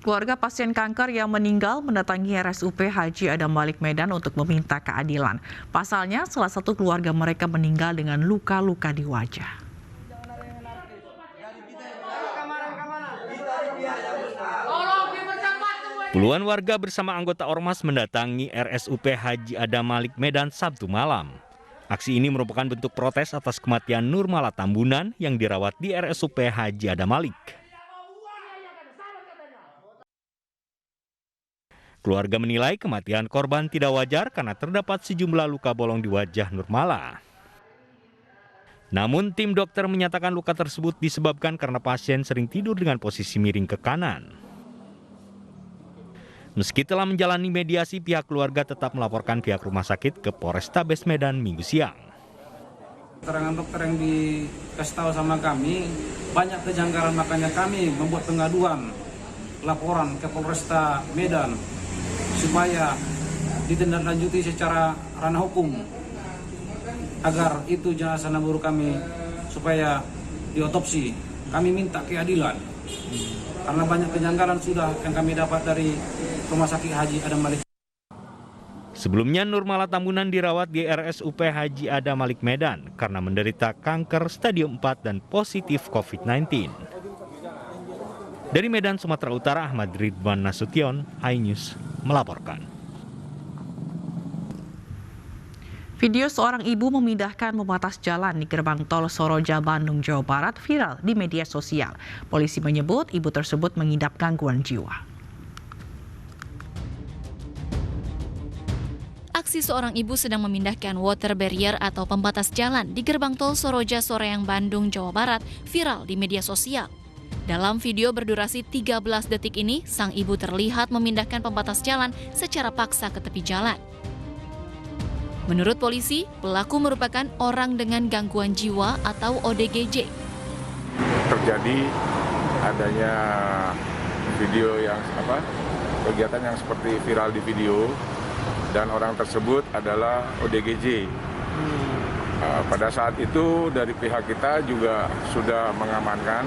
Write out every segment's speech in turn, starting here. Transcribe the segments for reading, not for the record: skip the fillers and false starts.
Keluarga pasien kanker yang meninggal mendatangi RSUP Haji Adam Malik Medan untuk meminta keadilan. Pasalnya, salah satu keluarga mereka meninggal dengan luka-luka di wajah. Puluhan warga bersama anggota Ormas mendatangi RSUP Haji Adam Malik Medan Sabtu malam. Aksi ini merupakan bentuk protes atas kematian Nurmala Tambunan yang dirawat di RSUP Haji Adam Malik. Keluarga menilai kematian korban tidak wajar karena terdapat sejumlah luka bolong di wajah Nurmala. Namun tim dokter menyatakan luka tersebut disebabkan karena pasien sering tidur dengan posisi miring ke kanan. Meski telah menjalani mediasi, pihak keluarga tetap melaporkan pihak rumah sakit ke Polrestabes Medan Minggu siang. Keterangan dokter yang dikasih tahu sama kami, banyak kejanggalan, makanya kami membuat pengaduan laporan ke Polresta Medan supaya ditindaklanjuti secara ranah hukum agar itu jenazah naburu kami supaya diotopsi. Kami minta keadilan karena banyak kejanggalan sudah yang kami dapat dari Rumah Sakit Haji Adam Malik. Sebelumnya Nurmala Tambunan dirawat di RSUP Haji Adam Malik Medan karena menderita kanker stadium 4 dan positif COVID-19. Dari Medan, Sumatera Utara, Ahmad Ridwan Nasution, iNews melaporkan. Video seorang ibu memindahkan pembatas jalan di gerbang tol Soroja, Bandung, Jawa Barat viral di media sosial. Polisi menyebut ibu tersebut mengidap gangguan jiwa. Aksi seorang ibu sedang memindahkan water barrier atau pembatas jalan di gerbang tol Soroja, Soreang, Bandung, Jawa Barat viral di media sosial. Dalam video berdurasi 13 detik ini, sang ibu terlihat memindahkan pembatas jalan secara paksa ke tepi jalan. Menurut polisi, pelaku merupakan orang dengan gangguan jiwa atau ODGJ. Terjadi adanya video yang kegiatan yang seperti viral di video, dan orang tersebut adalah ODGJ. Pada saat itu dari pihak kita juga sudah mengamankan,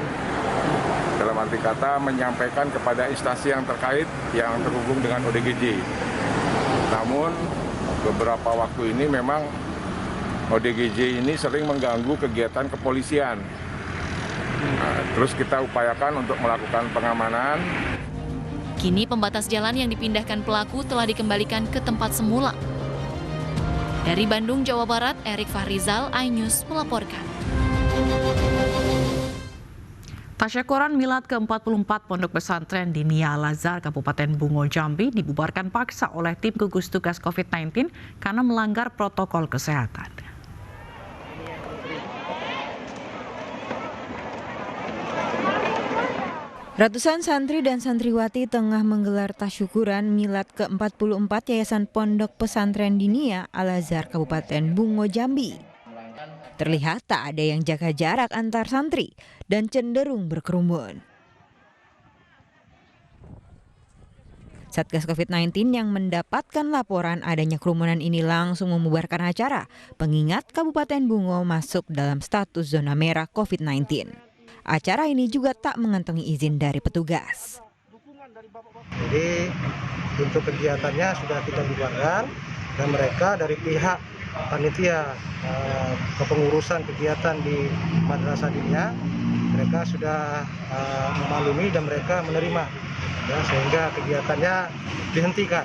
dalam arti kata menyampaikan kepada instansi yang terkait yang terhubung dengan ODGJ. Namun beberapa waktu ini memang ODGJ ini sering mengganggu kegiatan kepolisian. Terus kita upayakan untuk melakukan pengamanan. Kini pembatas jalan yang dipindahkan pelaku telah dikembalikan ke tempat semula. Dari Bandung, Jawa Barat, Erik Fahrizal, iNews melaporkan. Tasyakuran Milad ke-44 Pondok Pesantren Diniyah Al-Azhar Kabupaten Bungo Jambi dibubarkan paksa oleh tim gugus tugas COVID-19 karena melanggar protokol kesehatan. Ratusan santri dan santriwati tengah menggelar tasyukuran Milad ke-44 Yayasan Pondok Pesantren Diniyah Al-Azhar Kabupaten Bungo Jambi. Terlihat tak ada yang jaga jarak antar santri dan cenderung berkerumun. Satgas COVID-19 yang mendapatkan laporan adanya kerumunan ini langsung membubarkan acara, pengingat Kabupaten Bungo masuk dalam status zona merah COVID-19. Acara ini juga tak mengantongi izin dari petugas. Jadi untuk kegiatannya sudah kita bubarkan dan mereka dari pihak panitia kepengurusan kegiatan di Madrasah Diniyah, mereka sudah memaklumi dan mereka menerima, ya, sehingga kegiatannya dihentikan.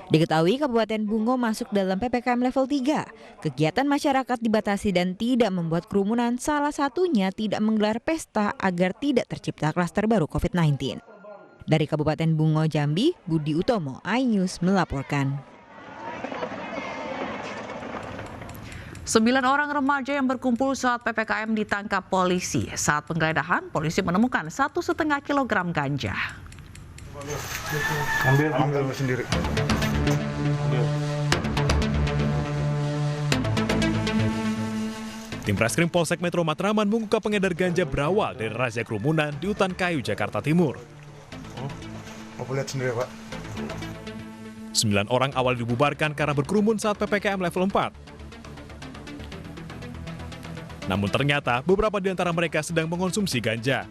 Diketahui Kabupaten Bungo masuk dalam PPKM level 3. Kegiatan masyarakat dibatasi dan tidak membuat kerumunan, salah satunya tidak menggelar pesta agar tidak tercipta klaster baru COVID-19. Dari Kabupaten Bungo Jambi, Budi Utomo, iNews melaporkan. 9 orang remaja yang berkumpul saat PPKM ditangkap polisi. Saat penggeledahan, polisi menemukan 1,5 kilogram ganja. Ambil sendiri. Tim Reskrim Polsek Metro Matraman mengungkap pengedar ganja berawal dari razia kerumunan di Hutan Kayu, Jakarta Timur. Mau lihat sendiri, Pak. 9 orang awal dibubarkan karena berkerumun saat PPKM level 4. Namun ternyata beberapa di antara mereka sedang mengonsumsi ganja.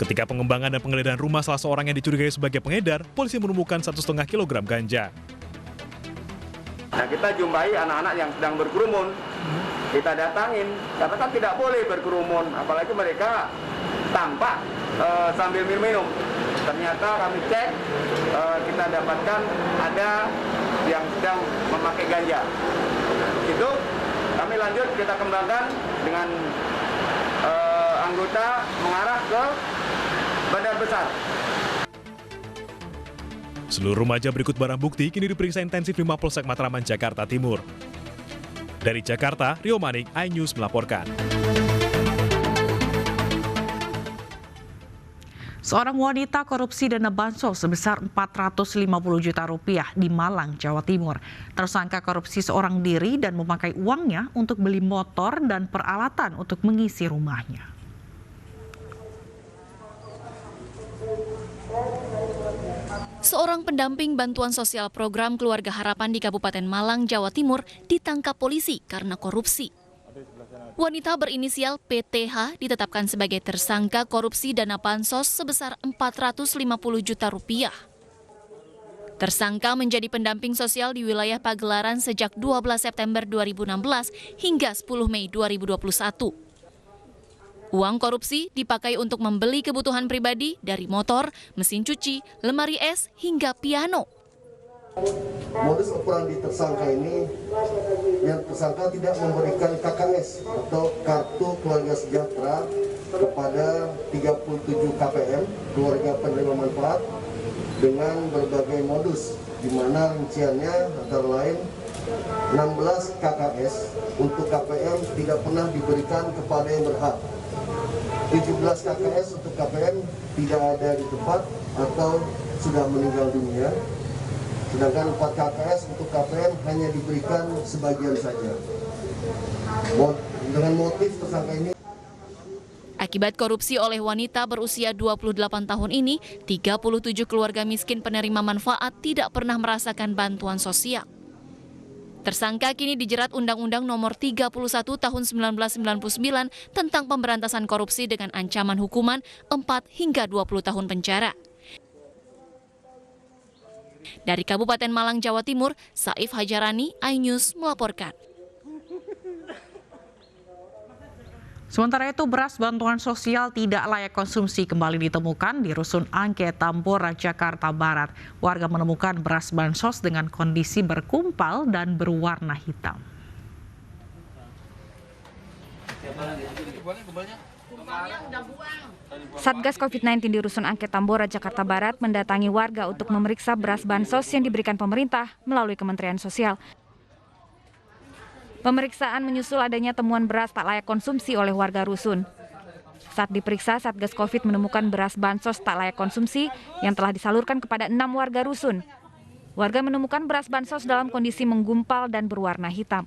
Ketika pengembangan dan penggeledahan rumah salah seorang yang dicurigai sebagai pengedar, polisi menemukan 1,5 kilogram ganja. Nah, kita jumpai anak-anak yang sedang berkerumun, kita datangin, karena kan tidak boleh berkerumun, apalagi mereka tampak sambil minum. Ternyata kami cek, kita dapatkan ada yang sedang memakai ganja. Itu kami lanjut, kita kembangkan dengan anggota mengarah ke Bandar Besar. Seluruh remaja berikut barang bukti kini diperiksa intensif di Mapolsek Matraman, Jakarta Timur. Dari Jakarta, Rio Manik, iNews melaporkan. Seorang wanita korupsi dana bansos sebesar 450 juta rupiah di Malang, Jawa Timur. Tersangka korupsi seorang diri dan memakai uangnya untuk beli motor dan peralatan untuk mengisi rumahnya. Seorang pendamping bantuan sosial program Keluarga Harapan di Kabupaten Malang, Jawa Timur ditangkap polisi karena korupsi. Wanita berinisial PTH ditetapkan sebagai tersangka korupsi dana bansos sebesar 450 juta rupiah. Tersangka menjadi pendamping sosial di wilayah Pagelaran sejak 12 September 2016 hingga 10 Mei 2021. Uang korupsi dipakai untuk membeli kebutuhan pribadi dari motor, mesin cuci, lemari es, hingga piano. Modus operandi tersangka ini, yang tersangka tidak memberikan KKS atau Kartu Keluarga Sejahtera kepada 37 KPM, keluarga penerima manfaat, dengan berbagai modus, di mana rinciannya antara lain 16 KKS untuk KPM tidak pernah diberikan kepada yang berhak. 17 KKS untuk KPM tidak ada di tempat atau sudah meninggal dunia, sedangkan 4 KKS untuk KPM hanya diberikan sebagian saja. Dengan motif tersangka ini. Akibat korupsi oleh wanita berusia 28 tahun ini, 37 keluarga miskin penerima manfaat tidak pernah merasakan bantuan sosial. Tersangka kini dijerat Undang-Undang Nomor 31 Tahun 1999 tentang pemberantasan korupsi dengan ancaman hukuman 4 hingga 20 tahun penjara. Dari Kabupaten Malang, Jawa Timur, Saif Hajarani, iNews melaporkan. Sementara itu, beras bantuan sosial tidak layak konsumsi kembali ditemukan di Rusun Angke, Tambora, Jakarta Barat. Warga menemukan beras bansos dengan kondisi berkumpal dan berwarna hitam. Satgas COVID-19 di Rusun Angke, Tambora, Jakarta Barat mendatangi warga untuk memeriksa beras bansos yang diberikan pemerintah melalui Kementerian Sosial. Pemeriksaan menyusul adanya temuan beras tak layak konsumsi oleh warga rusun. Saat diperiksa, Satgas COVID menemukan beras bansos tak layak konsumsi yang telah disalurkan kepada 6 warga rusun. Warga menemukan beras bansos dalam kondisi menggumpal dan berwarna hitam.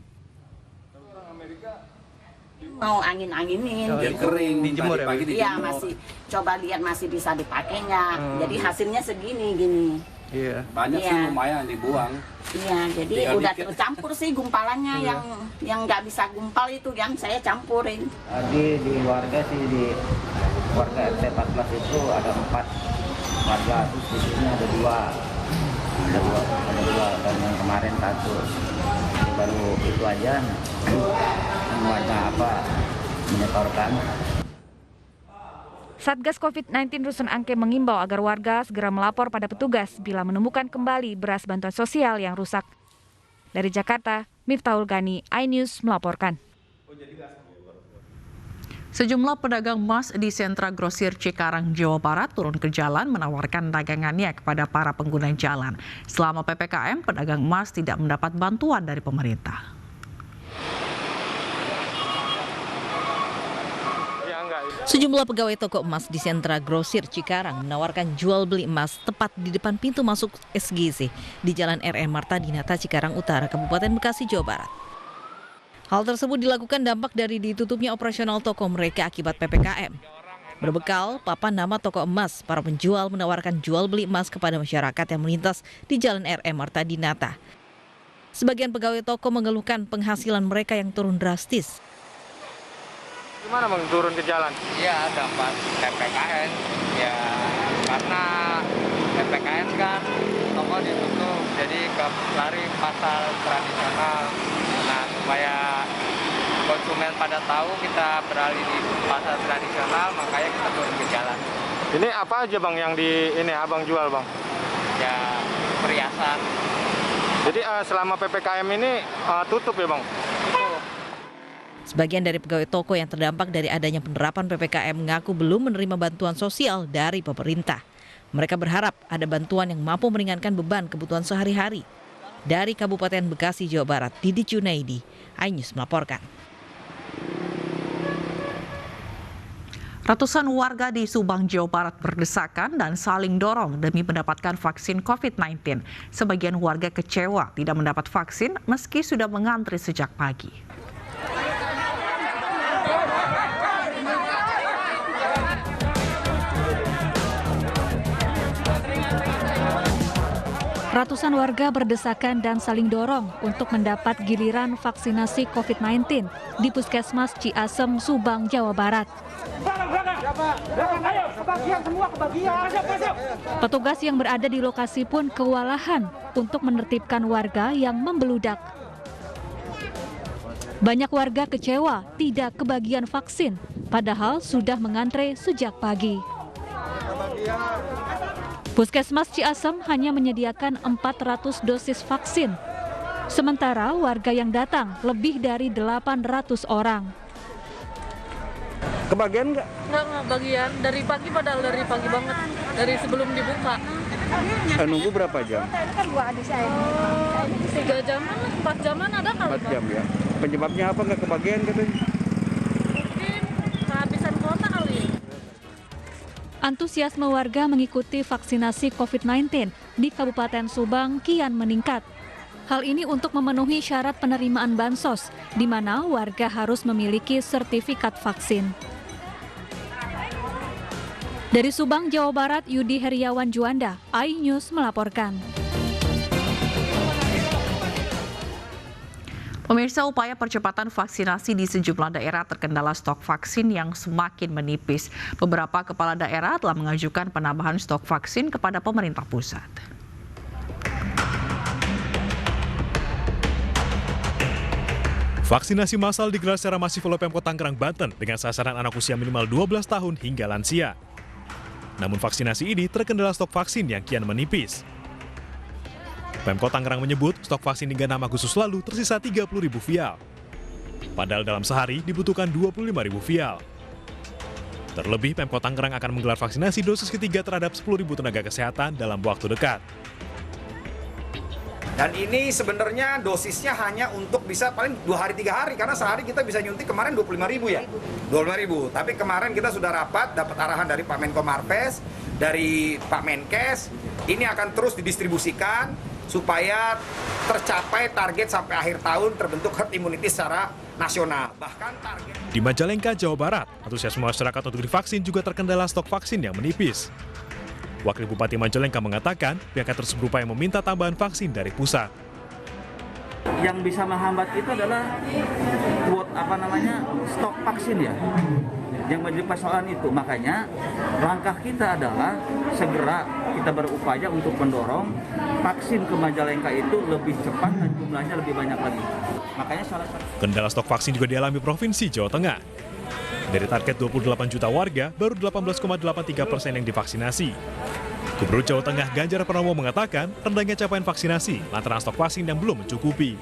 Mau angin-anginin, biar kering, dijemur ya? Iya, masih coba lihat masih bisa dipakainya. Jadi hasilnya segini gini. Iya. Banyak sih lumayan dibuang. Iya, jadi udah tercampur sih gumpalannya. Yang nggak bisa gumpal itu yang saya campurin. Di warga sih, di warga RT 14 itu ada 4 warga, terus di sini ada 2 dan yang kemarin 1. Baru itu aja warga menyetorkan. Satgas COVID-19 Rusun Angke mengimbau agar warga segera melapor pada petugas bila menemukan kembali beras bantuan sosial yang rusak. Dari Jakarta, Miftahul Gani, iNews melaporkan. Sejumlah pedagang emas di sentra grosir Cikarang, Jawa Barat turun ke jalan menawarkan dagangannya kepada para pengguna jalan. Selama PPKM, pedagang emas tidak mendapat bantuan dari pemerintah. Sejumlah pegawai toko emas di sentra grosir Cikarang menawarkan jual beli emas tepat di depan pintu masuk SGC di Jalan RM Marta Dinata, Cikarang Utara, Kabupaten Bekasi, Jawa Barat. Hal tersebut dilakukan dampak dari ditutupnya operasional toko mereka akibat PPKM. Berbekal papan nama toko emas, para penjual menawarkan jual beli emas kepada masyarakat yang melintas di Jalan RM Marta Dinata. Sebagian pegawai toko mengeluhkan penghasilan mereka yang turun drastis. Gimana Bang turun ke jalan? Iya, dampak PPKM. karena PPKM kan toko ditutup, jadi lari pasar tradisional. Nah, supaya konsumen pada tahu kita beralih di pasar tradisional, makanya kita turun ke jalan. Ini apa aja Bang yang Abang jual Bang? Ya, perhiasan. Jadi selama PPKM ini tutup ya Bang? Tutup. Sebagian dari pegawai toko yang terdampak dari adanya penerapan PPKM mengaku belum menerima bantuan sosial dari pemerintah. Mereka berharap ada bantuan yang mampu meringankan beban kebutuhan sehari-hari. Dari Kabupaten Bekasi, Jawa Barat, Didi Junaidi, iNews melaporkan. Ratusan warga di Subang, Jawa Barat berdesakan dan saling dorong demi mendapatkan vaksin COVID-19. Sebagian warga kecewa tidak mendapat vaksin meski sudah mengantri sejak pagi. Ratusan warga berdesakan dan saling dorong untuk mendapat giliran vaksinasi COVID-19 di Puskesmas Ciasem, Subang, Jawa Barat. Petugas yang berada di lokasi pun kewalahan untuk menertibkan warga yang membeludak. Banyak warga kecewa tidak kebagian vaksin, padahal sudah mengantre sejak pagi. Puskesmas Ciasem hanya menyediakan 400 dosis vaksin. Sementara warga yang datang lebih dari 800 orang. Kebagian nggak? Nggak bagian. Dari pagi, padahal dari pagi banget. Dari sebelum dibuka. Nunggu berapa jam? 3 jaman, 4 jaman ada kali. 4 jam ya. Penyebabnya apa nggak kebagian katanya? Mungkin kehabisan kuota kali. Antusiasme warga mengikuti vaksinasi COVID-19 di Kabupaten Subang kian meningkat. Hal ini untuk memenuhi syarat penerimaan bansos, di mana warga harus memiliki sertifikat vaksin. Dari Subang, Jawa Barat, Yudi Heriawan Juanda, iNews melaporkan. Pemirsa, upaya percepatan vaksinasi di sejumlah daerah terkendala stok vaksin yang semakin menipis. Beberapa kepala daerah telah mengajukan penambahan stok vaksin kepada pemerintah pusat. Vaksinasi massal digelar secara masif oleh Pemkot Tangerang, Banten dengan sasaran anak usia minimal 12 tahun hingga lansia. Namun vaksinasi ini terkendala stok vaksin yang kian menipis. Pemkot Tangerang menyebut stok vaksin hingga 6 Agustus lalu tersisa 30.000 vial. Padahal dalam sehari dibutuhkan 25.000 vial. Terlebih Pemkot Tangerang akan menggelar vaksinasi dosis ketiga terhadap 10.000 tenaga kesehatan dalam waktu dekat. Dan ini sebenarnya dosisnya hanya untuk bisa paling 2 hari 3 hari karena sehari kita bisa nyuntik kemarin 25.000 ya. 25.000. Tapi kemarin kita sudah rapat dapat arahan dari Pak Menko Marves, dari Pak Menkes, ini akan terus didistribusikan supaya tercapai target sampai akhir tahun terbentuk herd immunity secara nasional. Bahkan target di Majalengka, Jawa Barat, antusiasme masyarakat untuk divaksin juga terkendala stok vaksin yang menipis. Wakil Bupati Majalengka mengatakan pihaknya terus berupaya meminta tambahan vaksin dari pusat. Yang bisa menghambat itu adalah stok vaksin ya. Yang menjadi persoalan itu, makanya langkah kita adalah segera kita berupaya untuk mendorong vaksin ke Majalengka itu lebih cepat dan jumlahnya lebih banyak lagi. Makanya salah satu kendala stok vaksin juga dialami Provinsi Jawa Tengah. Dari target 28 juta warga, baru 18,83% yang divaksinasi. Gubernur Jawa Tengah Ganjar Pranowo mengatakan rendahnya capaian vaksinasi lantaran stok vaksin yang belum mencukupi.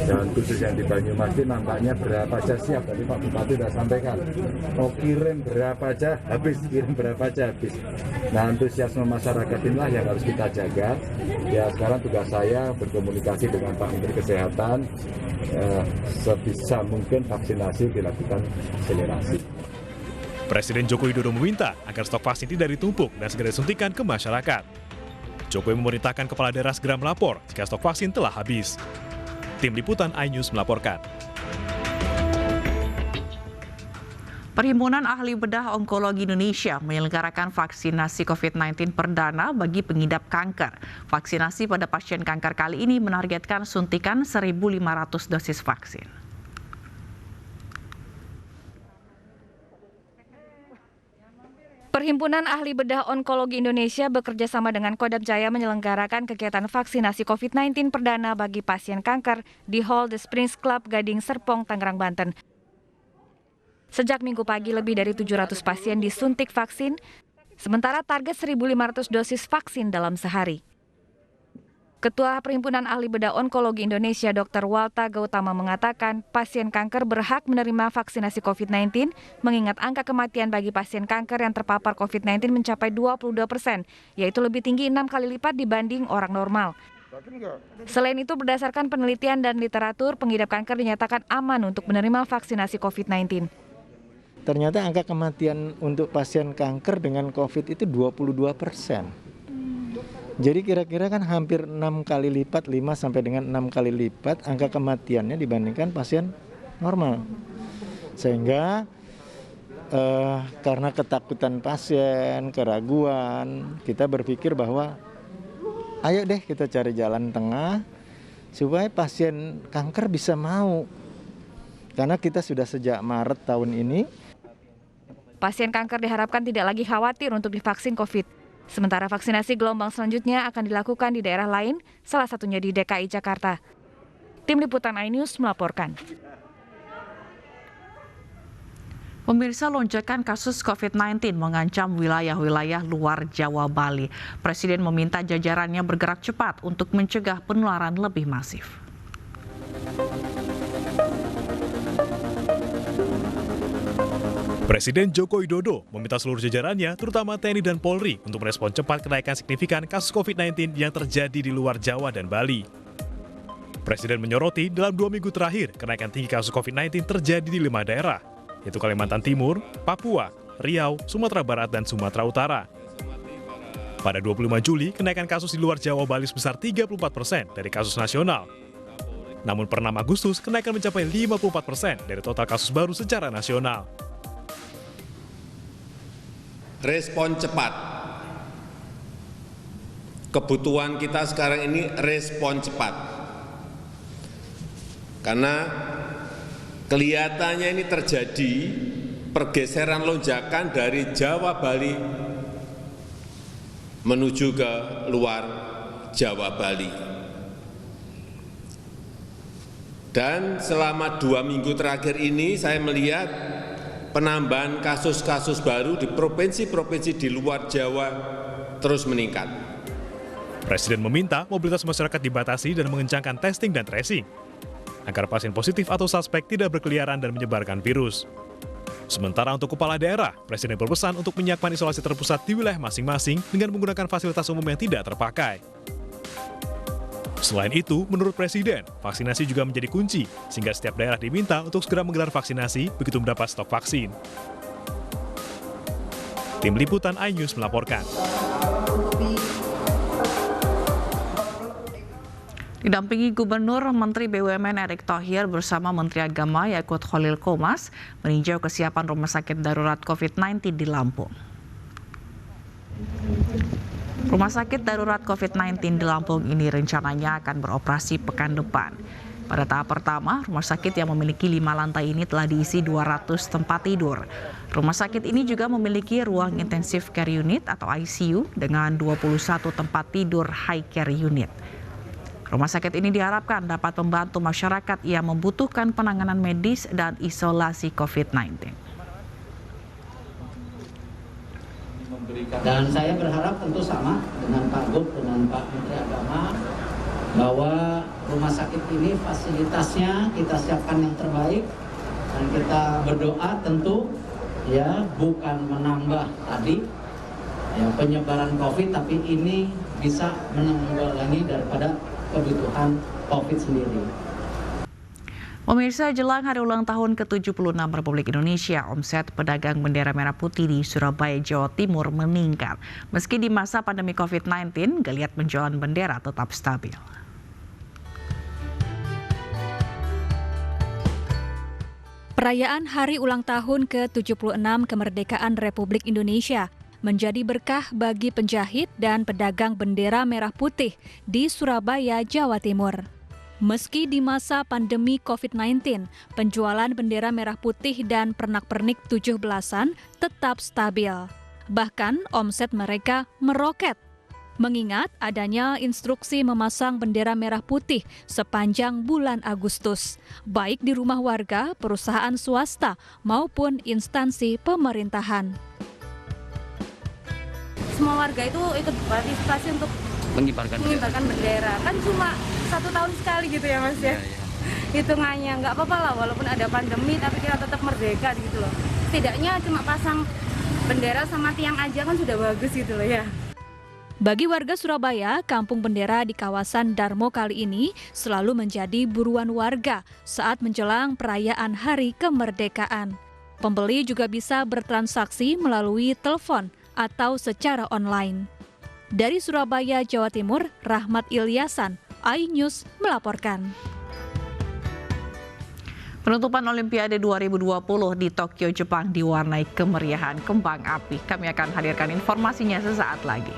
Dan khusus yang di Banyumas nampaknya berapa aja siap, tadi Pak Bupati sudah sampaikan. Mau kirim berapa aja habis, Nah antusiasme masyarakat inilah yang harus kita jaga. Ya sekarang tugas saya berkomunikasi dengan Pak Menteri Kesehatan, sebisa mungkin vaksinasi dilakukan akselerasi. Presiden Joko Widodo meminta agar stok vaksin tidak ditumpuk dan segera disuntikan ke masyarakat. Jokowi memerintahkan kepala daerah segera melapor jika stok vaksin telah habis. Tim Liputan iNews melaporkan. Perhimpunan Ahli Bedah Onkologi Indonesia menyelenggarakan vaksinasi COVID-19 perdana bagi pengidap kanker. Vaksinasi pada pasien kanker kali ini menargetkan suntikan 1.500 dosis vaksin. Perhimpunan Ahli Bedah Onkologi Indonesia bekerja sama dengan Kodam Jaya menyelenggarakan kegiatan vaksinasi COVID-19 perdana bagi pasien kanker di Hall The Springs Club Gading Serpong, Tangerang, Banten. Sejak Minggu pagi, lebih dari 700 pasien disuntik vaksin, sementara target 1.500 dosis vaksin dalam sehari. Ketua Perhimpunan Ahli Bedah Onkologi Indonesia Dr. Walta Gautama mengatakan pasien kanker berhak menerima vaksinasi COVID-19 mengingat angka kematian bagi pasien kanker yang terpapar COVID-19 mencapai 22%, yaitu lebih tinggi 6 kali lipat dibanding orang normal. Selain itu, berdasarkan penelitian dan literatur, pengidap kanker dinyatakan aman untuk menerima vaksinasi COVID-19. Ternyata angka kematian untuk pasien kanker dengan COVID itu 22%. Jadi kira-kira kan hampir 6 kali lipat, 5 sampai dengan 6 kali lipat angka kematiannya dibandingkan pasien normal. Sehingga karena ketakutan pasien, keraguan, kita berpikir bahwa ayo deh kita cari jalan tengah supaya pasien kanker bisa mau. Karena kita sudah sejak Maret tahun ini. Pasien kanker diharapkan tidak lagi khawatir untuk divaksin COVID. Sementara vaksinasi gelombang selanjutnya akan dilakukan di daerah lain, salah satunya di DKI Jakarta. Tim Liputan iNews melaporkan. Pemirsa, lonjakan kasus COVID-19 mengancam wilayah-wilayah luar Jawa, Bali. Presiden meminta jajarannya bergerak cepat untuk mencegah penularan lebih masif. Presiden Joko Widodo meminta seluruh jajarannya, terutama TNI dan Polri, untuk merespon cepat kenaikan signifikan kasus COVID-19 yang terjadi di luar Jawa dan Bali. Presiden menyoroti dalam 2 minggu terakhir, kenaikan tinggi kasus COVID-19 terjadi di 5 daerah, yaitu Kalimantan Timur, Papua, Riau, Sumatera Barat, dan Sumatera Utara. Pada 25 Juli, kenaikan kasus di luar Jawa Bali sebesar 34% dari kasus nasional. Namun per 6 Agustus, kenaikan mencapai 54% dari total kasus baru secara nasional. Respon cepat. Kebutuhan kita sekarang ini respon cepat. Karena kelihatannya ini terjadi pergeseran lonjakan dari Jawa Bali menuju ke luar Jawa Bali. Dan selama 2 minggu terakhir ini saya melihat penambahan kasus-kasus baru di provinsi-provinsi di luar Jawa terus meningkat. Presiden meminta mobilitas masyarakat dibatasi dan mengencangkan testing dan tracing, agar pasien positif atau suspek tidak berkeliaran dan menyebarkan virus. Sementara untuk kepala daerah, Presiden berpesan untuk menyiapkan isolasi terpusat di wilayah masing-masing dengan menggunakan fasilitas umum yang tidak terpakai. Selain itu, menurut Presiden, vaksinasi juga menjadi kunci, sehingga setiap daerah diminta untuk segera menggelar vaksinasi begitu mendapat stok vaksin. Tim Liputan iNews melaporkan. Didampingi Gubernur, Menteri BUMN Erick Thohir bersama Menteri Agama Yakut Khalil Qomas meninjau kesiapan rumah sakit darurat COVID-19 di Lampung. Rumah sakit darurat COVID-19 di Lampung ini rencananya akan beroperasi pekan depan. Pada tahap pertama, rumah sakit yang memiliki 5 lantai ini telah diisi 200 tempat tidur. Rumah sakit ini juga memiliki ruang intensive care unit atau ICU dengan 21 tempat tidur high care unit. Rumah sakit ini diharapkan dapat membantu masyarakat yang membutuhkan penanganan medis dan isolasi COVID-19. Dan saya berharap tentu sama dengan Pak Gub, dengan Pak Menteri Agama, bahwa rumah sakit ini fasilitasnya kita siapkan yang terbaik, dan kita berdoa tentu ya bukan menambah tadi ya penyebaran COVID, tapi ini bisa menanggulangi daripada kebutuhan COVID sendiri. Pemirsa, jelang hari ulang tahun ke-76 Republik Indonesia, omset pedagang bendera merah putih di Surabaya, Jawa Timur meningkat. Meski di masa pandemi COVID-19, geliat penjualan bendera tetap stabil. Perayaan Hari Ulang Tahun ke-76 Kemerdekaan Republik Indonesia menjadi berkah bagi penjahit dan pedagang bendera merah putih di Surabaya, Jawa Timur. Meski di masa pandemi COVID-19, penjualan bendera merah putih dan pernak-pernik 17-an tetap stabil. Bahkan omset mereka meroket. Mengingat adanya instruksi memasang bendera merah putih sepanjang bulan Agustus, baik di rumah warga, perusahaan swasta, maupun instansi pemerintahan. Semua warga itu ikut partisipasi untuk mengibarkan bendera. Kan cuma 1 tahun sekali gitu ya Mas ya. Hitungannya nggak apa-apa lah, walaupun ada pandemi tapi kita tetap merdeka gitu loh. Setidaknya cuma pasang bendera sama tiang aja kan sudah bagus gitu loh ya. Bagi warga Surabaya, Kampung Bendera di kawasan Darmo kali ini selalu menjadi buruan warga saat menjelang perayaan Hari Kemerdekaan. Pembeli juga bisa bertransaksi melalui telepon atau secara online. Dari Surabaya, Jawa Timur, Rahmat Ilyasan, iNews melaporkan. Penutupan Olimpiade 2020 di Tokyo, Jepang diwarnai kemeriahan kembang api. Kami akan hadirkan informasinya sesaat lagi.